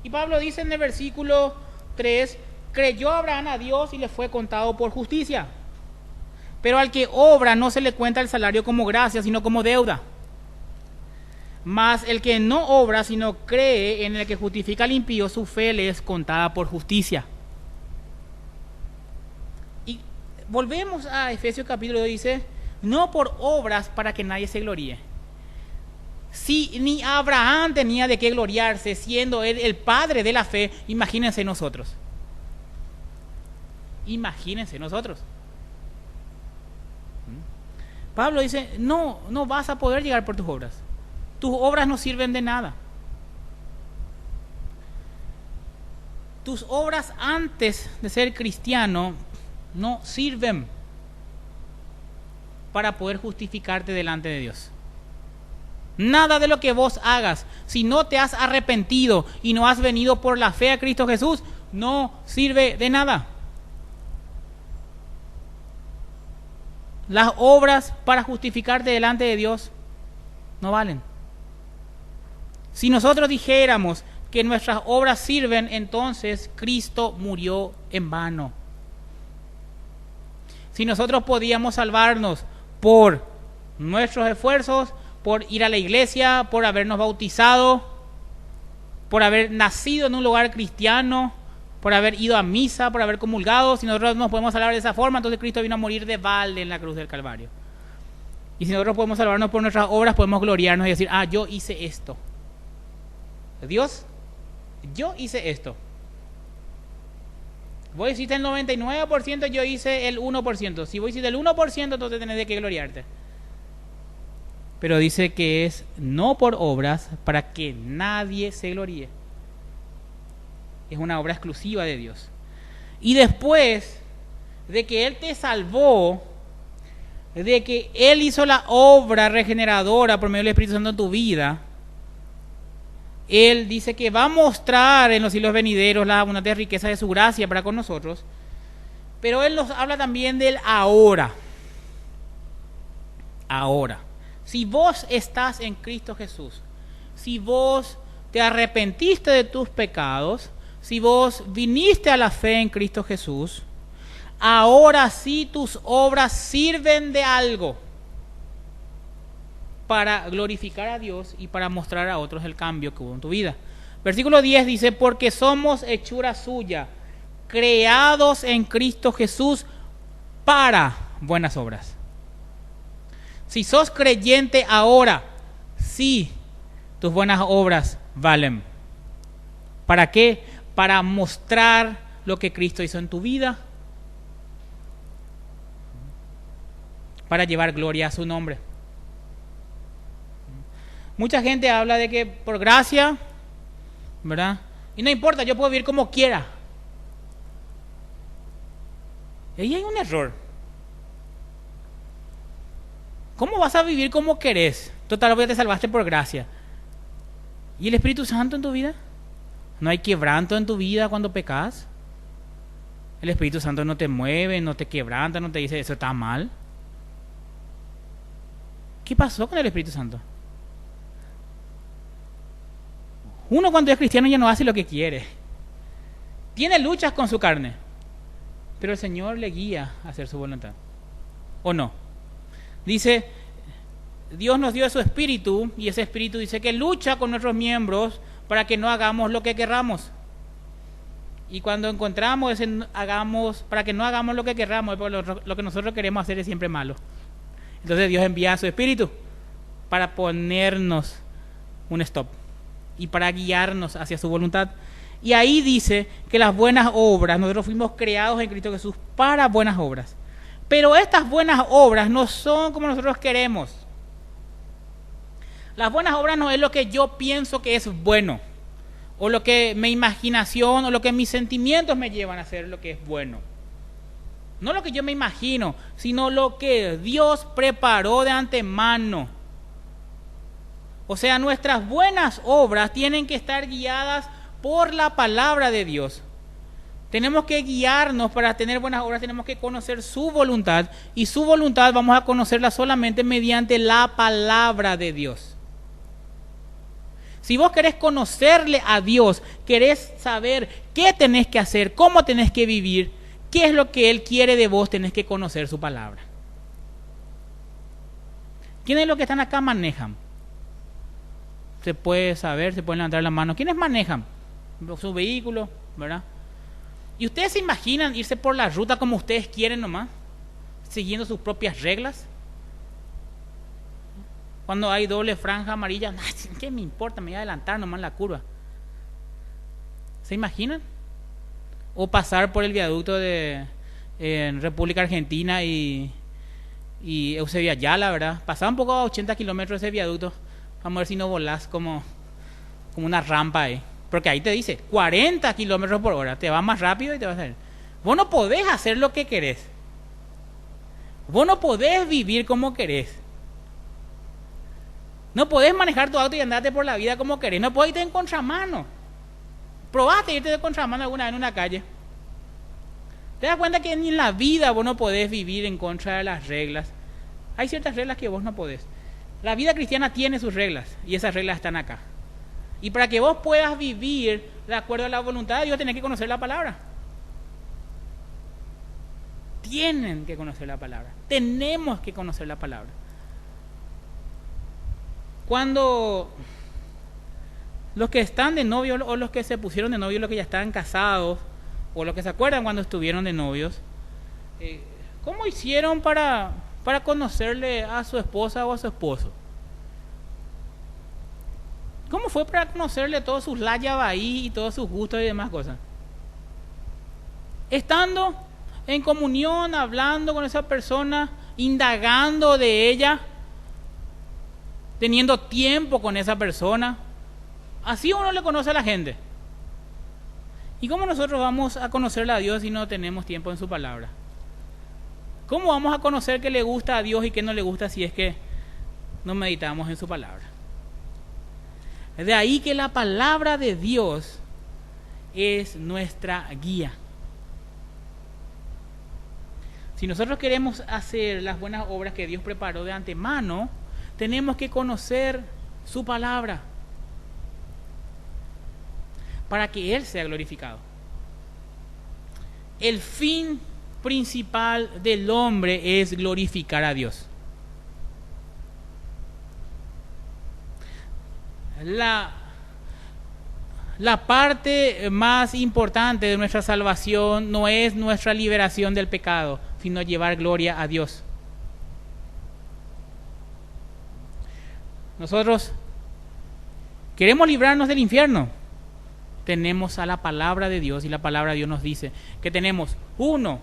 Y Pablo dice en el versículo 3, creyó Abraham a Dios y le fue contado por justicia. Pero al que obra no se le cuenta el salario como gracia, sino como deuda. Mas el que no obra, sino cree en el que justifica al impío, su fe le es contada por justicia. Y volvemos a Efesios capítulo 2, dice, no por obras para que nadie se gloríe. Si ni Abraham tenía de qué gloriarse, siendo él el padre de la fe, imagínense nosotros. Imagínense nosotros. Pablo dice, no vas a poder llegar por tus obras. Tus obras no sirven de nada. Tus obras antes de ser cristiano no sirven para poder justificarte delante de Dios. Nada de lo que vos hagas, si no te has arrepentido y no has venido por la fe a Cristo Jesús, no sirve de nada. Las obras para justificarte delante de Dios no valen. Si nosotros dijéramos que nuestras obras sirven, entonces Cristo murió en vano. Si nosotros podíamos salvarnos por nuestros esfuerzos, por ir a la iglesia, por habernos bautizado, por haber nacido en un lugar cristiano, por haber ido a misa, por haber comulgado, si nosotros nos podemos salvar de esa forma, entonces Cristo vino a morir de balde en la cruz del Calvario. Y si nosotros podemos salvarnos por nuestras obras, podemos gloriarnos y decir, yo hice esto. Dios, yo hice esto. Vos hiciste el 99%, yo hice el 1%. Si vos hiciste el 1%, entonces tenés de qué gloriarte. Pero dice que es no por obras para que nadie se gloríe. Es una obra exclusiva de Dios. Y después de que Él te salvó, de que Él hizo la obra regeneradora por medio del Espíritu Santo en tu vida, Él dice que va a mostrar en los siglos venideros la abundante riqueza de su gracia para con nosotros, pero Él nos habla también del ahora. Ahora, si vos estás en Cristo Jesús, si vos te arrepentiste de tus pecados, si vos viniste a la fe en Cristo Jesús, ahora sí tus obras sirven de algo para glorificar a Dios y para mostrar a otros el cambio que hubo en tu vida. Versículo 10 dice, porque somos hechura suya, creados en Cristo Jesús para buenas obras. Si sos creyente ahora, sí, tus buenas obras valen. ¿Para qué? Para mostrar lo que Cristo hizo en tu vida, para llevar gloria a su nombre. Mucha gente habla de que por gracia, ¿verdad? Y no importa, yo puedo vivir como quiera. Y ahí hay un error. ¿Cómo vas a vivir como querés? Total, ya te salvaste por gracia. ¿Y el Espíritu Santo en tu vida? ¿No hay quebranto en tu vida cuando pecas? El Espíritu Santo no te mueve, no te quebranta, no te dice eso está mal. ¿Qué pasó con el Espíritu Santo? Uno cuando es cristiano ya no hace lo que quiere. Tiene luchas con su carne, pero el Señor le guía a hacer su voluntad. ¿O no? Dice, Dios nos dio su Espíritu, y ese Espíritu dice que lucha con nuestros miembros para que no hagamos lo que querramos. Y cuando encontramos ese para que no hagamos lo que querramos, lo que nosotros queremos hacer es siempre malo. Entonces Dios envía a su Espíritu para ponernos un stop y para guiarnos hacia su voluntad. Y ahí dice que las buenas obras, nosotros fuimos creados en Cristo Jesús para buenas obras. Pero estas buenas obras no son como nosotros queremos. Las buenas obras no es lo que yo pienso que es bueno, o lo que mi imaginación, o lo que mis sentimientos me llevan a hacer lo que es bueno. No lo que yo me imagino, sino lo que Dios preparó de antemano. O sea, nuestras buenas obras tienen que estar guiadas por la palabra de Dios. Tenemos que guiarnos para tener buenas obras, tenemos que conocer su voluntad, y su voluntad vamos a conocerla solamente mediante la palabra de Dios. Si vos querés conocerle a Dios, querés saber qué tenés que hacer, cómo tenés que vivir, qué es lo que Él quiere de vos, tenés que conocer su palabra. ¿Quiénes los que están acá manejan? Se puede saber, se pueden levantar la mano. ¿Quiénes manejan su vehículo, verdad? ¿Y ustedes se imaginan irse por la ruta como ustedes quieren nomás? Siguiendo sus propias reglas. Cuando hay doble franja amarilla, ¿qué me importa? Me voy a adelantar nomás en la curva. ¿Se imaginan? O pasar por el viaducto en República Argentina y Eusebio Ayala, ¿verdad? Pasar un poco a 80 kilómetros de ese viaducto. Vamos a ver si no volás como una rampa ahí. Porque ahí te dice 40 kilómetros por hora. Te va más rápido y te vas a hacer. Vos no podés hacer lo que querés. Vos no podés vivir como querés. No podés manejar tu auto y andarte por la vida como querés. No podés irte en contramano. ¿Probaste irte de contramano alguna vez en una calle? ¿Te das cuenta que ni en la vida vos no podés vivir en contra de las reglas? Hay ciertas reglas que vos no podés. La vida cristiana tiene sus reglas y esas reglas están acá. Y para que vos puedas vivir de acuerdo a la voluntad de Dios, tenés que conocer la palabra. Tienen que conocer la palabra. Tenemos que conocer la palabra. Cuando los que están de novios o los que se pusieron de novios, los que ya estaban casados o los que se acuerdan cuando estuvieron de novios, ¿cómo hicieron para conocerle a su esposa o a su esposo? ¿Cómo fue para conocerle todos sus layabahí y todos sus gustos y demás cosas? Estando en comunión, hablando con esa persona, indagando de ella, teniendo tiempo con esa persona. Así uno le conoce a la gente. ¿Y cómo nosotros vamos a conocerle a Dios si no tenemos tiempo en su palabra? ¿Cómo vamos a conocer qué le gusta a Dios y qué no le gusta si es que no meditamos en su palabra? De ahí que la palabra de Dios es nuestra guía. Si nosotros queremos hacer las buenas obras que Dios preparó de antemano, tenemos que conocer su palabra para que Él sea glorificado. El fin principal del hombre es glorificar a Dios. La parte más importante de nuestra salvación no es nuestra liberación del pecado, sino llevar gloria a Dios. Nosotros queremos librarnos del infierno. Tenemos a la palabra de Dios y la palabra de Dios nos dice que tenemos, uno,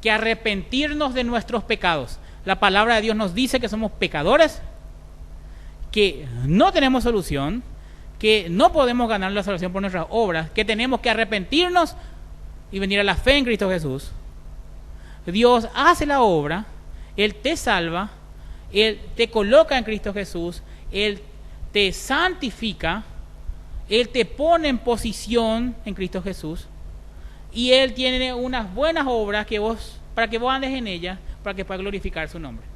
que arrepentirnos de nuestros pecados. La palabra de Dios nos dice que somos pecadores, que no tenemos solución, que no podemos ganar la salvación por nuestras obras, que tenemos que arrepentirnos y venir a la fe en Cristo Jesús. Dios hace la obra, Él te salva, Él te coloca en Cristo Jesús, Él te santifica, Él te pone en posición en Cristo Jesús y Él tiene unas buenas obras para que vos andes en ellas, para que puedas glorificar su nombre.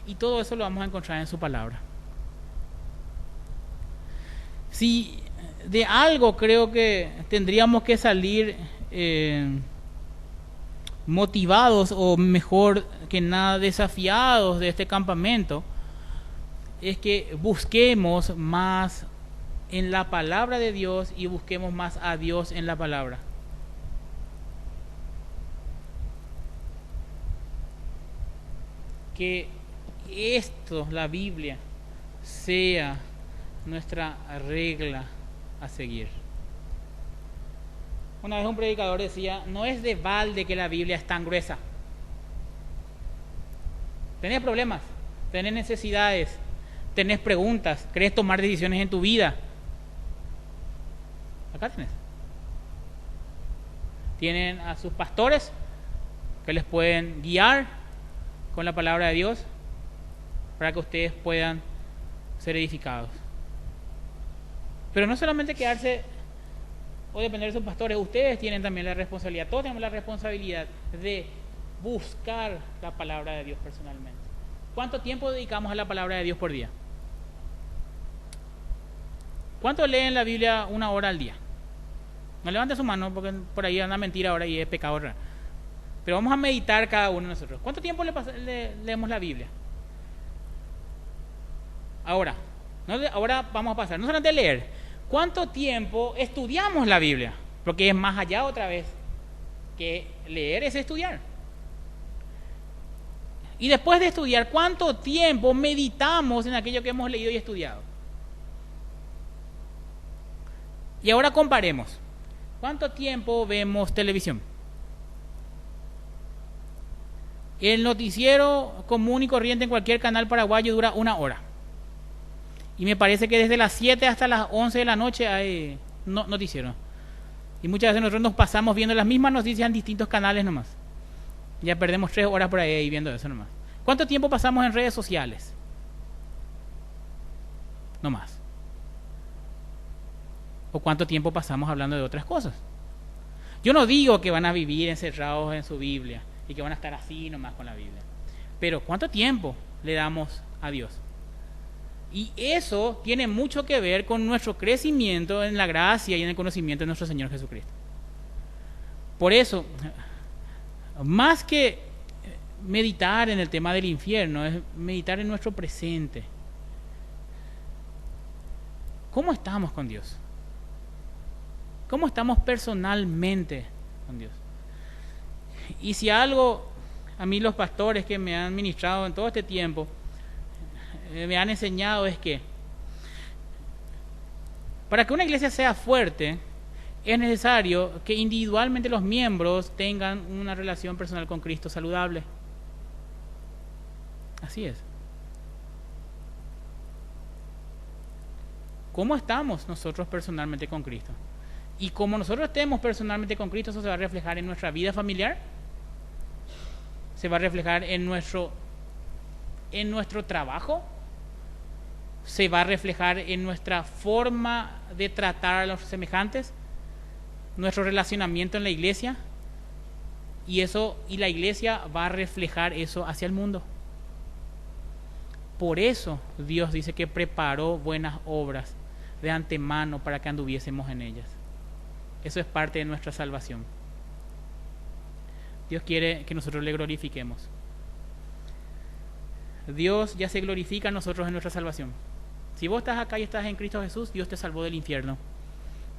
Y todo eso lo vamos a encontrar en su palabra. Si de algo creo que tendríamos que salir motivados o mejor que nada desafiados de este campamento, es que busquemos más en la palabra de Dios y busquemos más a Dios en la palabra. Que esto, la Biblia, sea nuestra regla a seguir. Una vez un predicador decía, no es de balde que la Biblia es tan gruesa. Tenés problemas, tenés necesidades, tenés preguntas, querés tomar decisiones en tu vida. Acá tenés. Tienen a sus pastores que les pueden guiar con la palabra de Dios para que ustedes puedan ser edificados. Pero no solamente quedarse o depender de sus pastores, ustedes tienen también la responsabilidad, todos tenemos la responsabilidad de buscar la palabra de Dios personalmente. ¿Cuánto tiempo dedicamos a la palabra de Dios por día? ¿Cuánto leen la Biblia 1 hora al día? No levante su mano porque por ahí anda mentira ahora y es pecado real. Pero vamos a meditar cada uno de nosotros. ¿Cuánto tiempo leemos la Biblia? Ahora vamos a pasar, no solamente a leer. ¿Cuánto tiempo estudiamos la Biblia? Porque es más allá otra vez que leer es estudiar. Y después de estudiar, ¿cuánto tiempo meditamos en aquello que hemos leído y estudiado? Y ahora comparemos. ¿Cuánto tiempo vemos televisión? El noticiero común y corriente en cualquier canal paraguayo dura 1 hora. Y me parece que desde las 7 hasta las 11 de la noche hay noticiero. Y muchas veces nosotros nos pasamos viendo las mismas noticias en distintos canales nomás. Ya perdemos 3 horas por ahí viendo eso nomás. ¿Cuánto tiempo pasamos en redes sociales? No más. ¿O cuánto tiempo pasamos hablando de otras cosas? Yo no digo que van a vivir encerrados en su Biblia y que van a estar así nomás con la Biblia. Pero ¿cuánto tiempo le damos a Dios? Y eso tiene mucho que ver con nuestro crecimiento en la gracia y en el conocimiento de nuestro Señor Jesucristo. Por eso, más que meditar en el tema del infierno, es meditar en nuestro presente. ¿Cómo estamos con Dios? ¿Cómo estamos personalmente con Dios? Y si algo, a mí los pastores que me han ministrado en todo este tiempo, me han enseñado es que para que una iglesia sea fuerte, es necesario que individualmente los miembros tengan una relación personal con Cristo saludable. Así es. ¿Cómo estamos nosotros personalmente con Cristo? Y como nosotros estemos personalmente con Cristo, eso se va a reflejar en nuestra vida familiar, se va a reflejar en nuestro trabajo, se va a reflejar en nuestra forma de tratar a los semejantes, nuestro relacionamiento en la iglesia, y la iglesia va a reflejar eso hacia el mundo. Por eso Dios dice que preparó buenas obras de antemano para que anduviésemos en ellas. Eso es parte de nuestra salvación. Dios quiere que nosotros le glorifiquemos. Dios ya se glorifica a nosotros en nuestra salvación. Si vos estás acá y estás en Cristo Jesús, Dios te salvó del infierno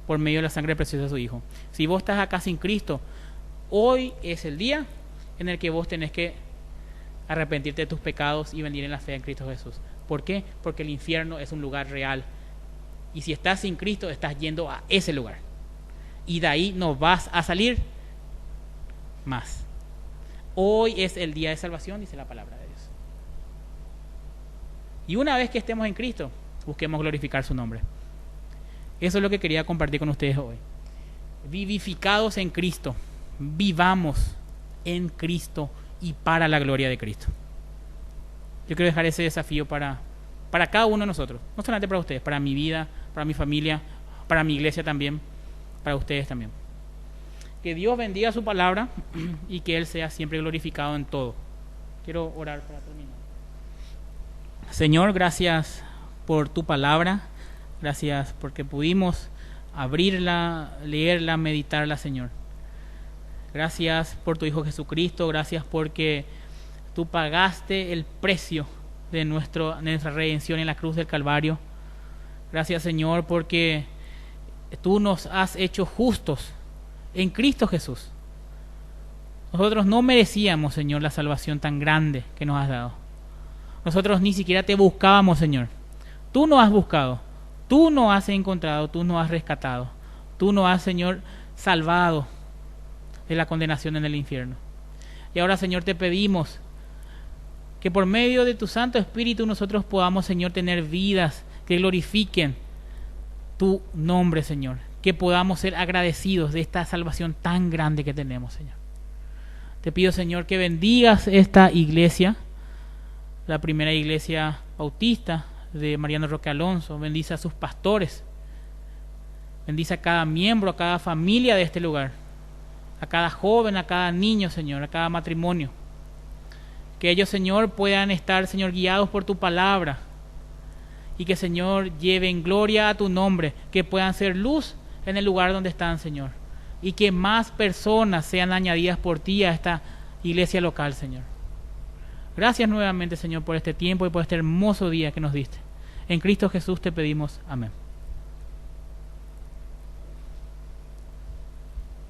por medio de la sangre preciosa de su Hijo. Si vos estás acá sin Cristo, hoy es el día en el que vos tenés que arrepentirte de tus pecados y venir en la fe en Cristo Jesús. ¿Por qué? Porque el infierno es un lugar real. Y si estás sin Cristo, estás yendo a ese lugar. Y de ahí no vas a salir más. Hoy es el día de salvación, dice la palabra de Dios. Y una vez que estemos en Cristo, busquemos glorificar su nombre. Eso es lo que quería compartir con ustedes hoy. Vivificados en Cristo, vivamos en Cristo y para la gloria de Cristo. Yo quiero dejar ese desafío para cada uno de nosotros, no solamente para ustedes, para mi vida, para mi familia, para mi iglesia también, para ustedes también. Que Dios bendiga su palabra y que Él sea siempre glorificado en todo. Quiero orar para terminar. Señor, gracias por tu palabra, gracias porque pudimos abrirla, leerla, meditarla, Señor. Gracias por tu Hijo Jesucristo, gracias porque tú pagaste el precio de nuestra redención en la cruz del Calvario. Gracias, Señor, porque tú nos has hecho justos en Cristo Jesús. Nosotros no merecíamos, Señor, la salvación tan grande que nos has dado. Nosotros ni siquiera te buscábamos, Señor. Tú nos has buscado, tú nos has encontrado, tú nos has rescatado. Tú nos has, Señor, salvado de la condenación en el infierno. Y ahora, Señor, te pedimos que por medio de tu Santo Espíritu nosotros podamos, Señor, tener vidas que glorifiquen tu nombre, Señor. Que podamos ser agradecidos de esta salvación tan grande que tenemos, Señor. Te pido, Señor, que bendigas esta iglesia, la primera iglesia bautista de Mariano Roque Alonso. Bendice a sus pastores. Bendice a cada miembro, a cada familia de este lugar. A cada joven, a cada niño, Señor, a cada matrimonio. Que ellos, Señor, puedan estar, Señor, guiados por tu palabra. Y que, Señor, lleven gloria a tu nombre. Que puedan ser luz en el lugar donde están, Señor. Y que más personas sean añadidas por ti a esta iglesia local, Señor. Gracias nuevamente, Señor, por este tiempo y por este hermoso día que nos diste. En Cristo Jesús te pedimos. Amén.